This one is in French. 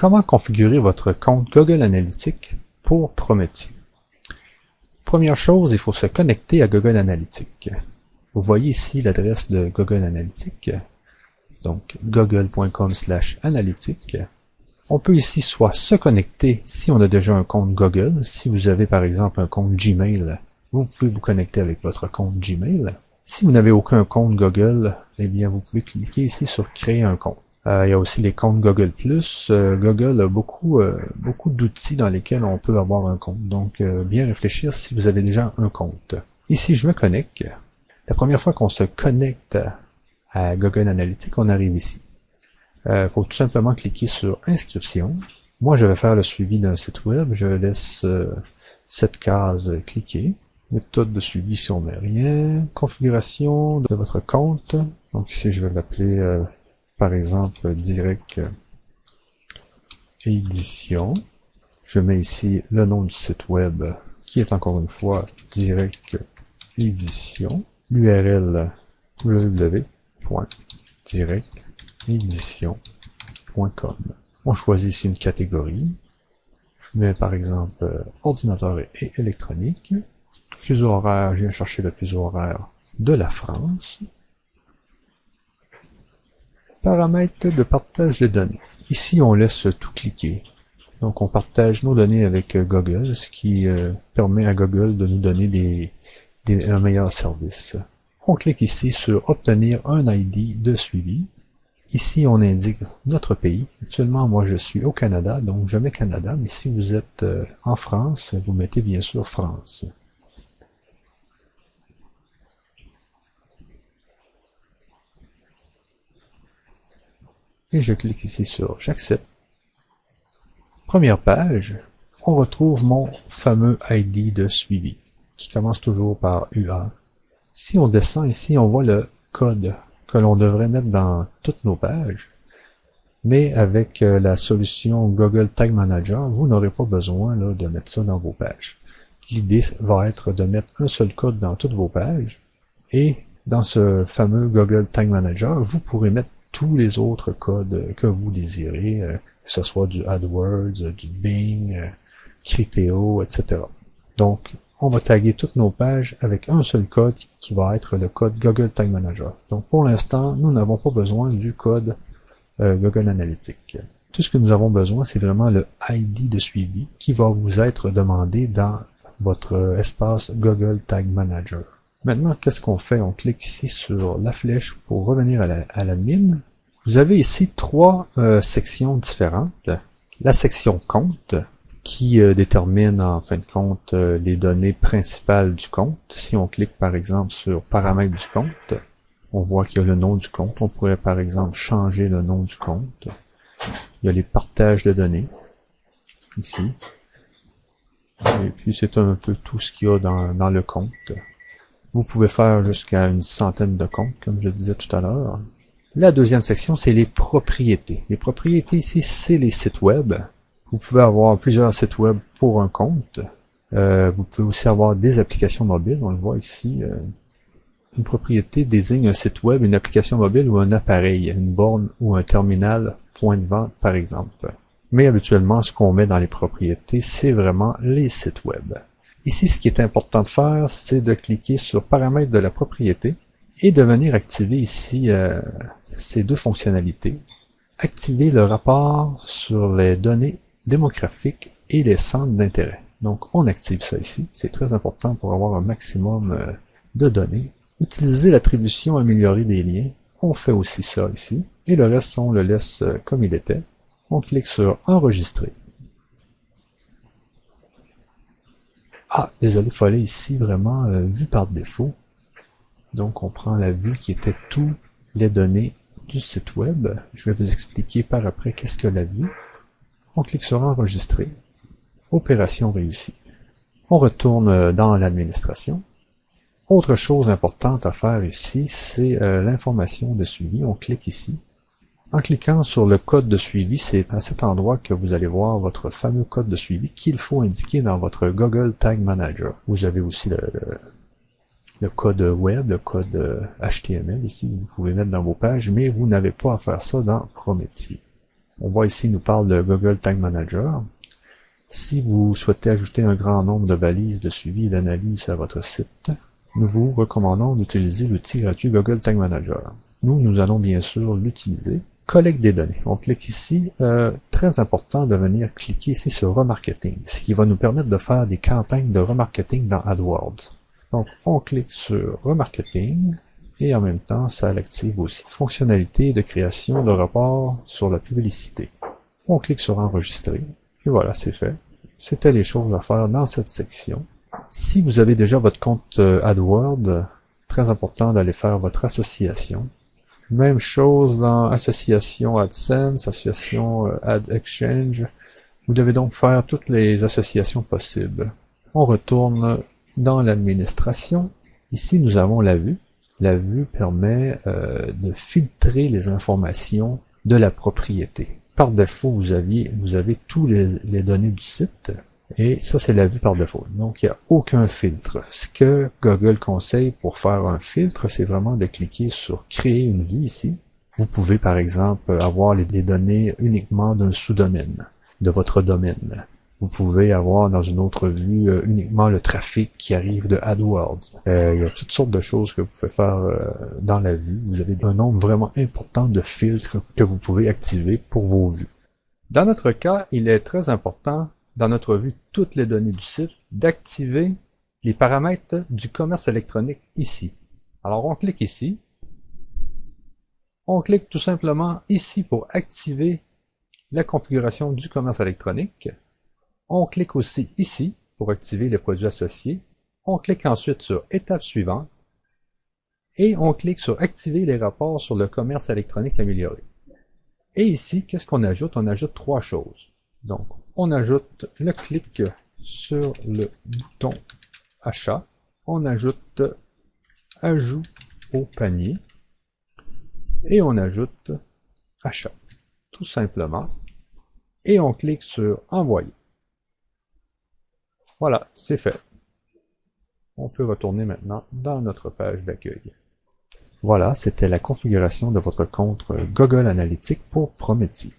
Comment configurer votre compte Google Analytics pour Prometheus? Première chose, il faut se connecter à Google Analytics. Vous voyez ici l'adresse de Google Analytics, donc google.com/analytics. On peut ici soit se connecter si on a déjà un compte Google. Si vous avez par exemple un compte Gmail, vous pouvez vous connecter avec votre compte Gmail. Si vous n'avez aucun compte Google, eh bien vous pouvez cliquer ici sur créer un compte. Il y a aussi les comptes Google+. Google a beaucoup d'outils dans lesquels on peut avoir un compte. Donc bien réfléchir si vous avez déjà un compte. Ici je me connecte. La première fois qu'on se connecte à Google Analytics, on arrive ici. Il faut tout simplement cliquer sur Inscription. Moi, je vais faire le suivi d'un site web. Je laisse cette case cliquer. Méthode de suivi si on met rien. Configuration de votre compte. Donc ici, je vais l'appeler par exemple Direct Édition. Je mets ici le nom du site web qui est encore une fois Direct Édition. L'URL www.directédition.com. On choisit ici une catégorie. Je mets par exemple ordinateur et électronique. Fuseau horaire, je viens chercher le fuseau horaire de la France. Paramètres de partage des données. Ici, on laisse tout cliquer. Donc, on partage nos données avec Google, ce qui permet à Google de nous donner un meilleur service. On clique ici sur Obtenir un ID de suivi. Ici, on indique notre pays. Actuellement, moi, je suis au Canada, donc je mets Canada, mais si vous êtes en France, vous mettez bien sûr France. Et je clique ici sur J'accepte. Première page, on retrouve mon fameux ID de suivi, qui commence toujours par UA. Si on descend ici, on voit le code que l'on devrait mettre dans toutes nos pages. Mais avec la solution Google Tag Manager, vous n'aurez pas besoin là, de mettre ça dans vos pages. L'idée va être de mettre un seul code dans toutes vos pages. Et dans ce fameux Google Tag Manager, vous pourrez mettre tous les autres codes que vous désirez, que ce soit du AdWords, du Bing, Criteo, etc. Donc, on va taguer toutes nos pages avec un seul code qui va être le code Google Tag Manager. Donc, pour l'instant, nous n'avons pas besoin du code Google Analytics. Tout ce que nous avons besoin, c'est vraiment le ID de suivi qui va vous être demandé dans votre espace Google Tag Manager. Maintenant, qu'est-ce qu'on fait? On clique ici sur la flèche pour revenir à l'admin. Vous avez ici trois sections différentes. La section compte, qui détermine en fin de compte les données principales du compte. Si on clique par exemple sur paramètres du compte, on voit qu'il y a le nom du compte. On pourrait par exemple changer le nom du compte. Il y a les partages de données, ici. Et puis c'est un peu tout ce qu'il y a dans le compte. Vous pouvez faire jusqu'à une centaine de comptes, comme je disais tout à l'heure. La deuxième section, c'est les propriétés. Les propriétés ici, c'est les sites web. Vous pouvez avoir plusieurs sites web pour un compte. Vous pouvez aussi avoir des applications mobiles. On le voit ici. Une propriété désigne un site web, une application mobile ou un appareil, une borne ou un terminal, point de vente par exemple. Mais habituellement, ce qu'on met dans les propriétés, c'est vraiment les sites web. Ici, ce qui est important de faire, c'est de cliquer sur Paramètres de la propriété et de venir activer ici ces deux fonctionnalités. Activer le rapport sur les données démographiques et les centres d'intérêt. Donc, on active ça ici. C'est très important pour avoir un maximum de données. Utiliser l'attribution améliorée des liens. On fait aussi ça ici. Et le reste, on le laisse comme il était. On clique sur Enregistrer. Ah, désolé, il fallait ici vraiment vue par défaut. Donc, on prend la vue qui était toutes les données du site web. Je vais vous expliquer par après qu'est-ce que la vue. On clique sur Enregistrer. Opération réussie. On retourne dans l'administration. Autre chose importante à faire ici, c'est l'information de suivi. On clique ici. En cliquant sur le code de suivi, c'est à cet endroit que vous allez voir votre fameux code de suivi qu'il faut indiquer dans votre Google Tag Manager. Vous avez aussi le code web, le code HTML ici, vous pouvez mettre dans vos pages, mais vous n'avez pas à faire ça dans Prometheus. On voit ici, il nous parle de Google Tag Manager. Si vous souhaitez ajouter un grand nombre de balises de suivi et d'analyse à votre site, nous vous recommandons d'utiliser l'outil gratuit Google Tag Manager. Nous allons bien sûr l'utiliser. Collecte des données. On clique ici. Très important de venir cliquer ici sur Remarketing, ce qui va nous permettre de faire des campagnes de remarketing dans AdWords. Donc, on clique sur Remarketing et en même temps, ça l'active aussi. Fonctionnalité de création de rapports sur la publicité. On clique sur Enregistrer et voilà, c'est fait. C'était les choses à faire dans cette section. Si vous avez déjà votre compte AdWords, très important d'aller faire votre association. Même chose dans Association AdSense, Association AdExchange. Vous devez donc faire toutes les associations possibles. On retourne dans l'administration. Ici, nous avons la vue. La vue permet de filtrer les informations de la propriété. Par défaut, vous avez tous les données du site. Et ça, c'est la vue par défaut. Donc, il n'y a aucun filtre. Ce que Google conseille pour faire un filtre, c'est vraiment de cliquer sur Créer une vue ici. Vous pouvez, par exemple, avoir les données uniquement d'un sous-domaine, de votre domaine. Vous pouvez avoir dans une autre vue uniquement le trafic qui arrive de AdWords. Il y a toutes sortes de choses que vous pouvez faire dans la vue. Vous avez un nombre vraiment important de filtres que vous pouvez activer pour vos vues. Dans notre cas, il est très important dans notre vue toutes les données du site, d'activer les paramètres du commerce électronique ici. Alors on clique ici. On clique tout simplement ici pour activer la configuration du commerce électronique. On clique aussi ici pour activer les produits associés. On clique ensuite sur Étape suivante. Et on clique sur Activer les rapports sur le commerce électronique amélioré. Et ici, qu'est-ce qu'on ajoute? On ajoute trois choses. Donc, on ajoute le clic sur le bouton Achat. On ajoute Ajout au panier. Et on ajoute Achat. Tout simplement. Et on clique sur Envoyer. Voilà, c'est fait. On peut retourner maintenant dans notre page d'accueil. Voilà, c'était la configuration de votre compte Google Analytics pour Prometi.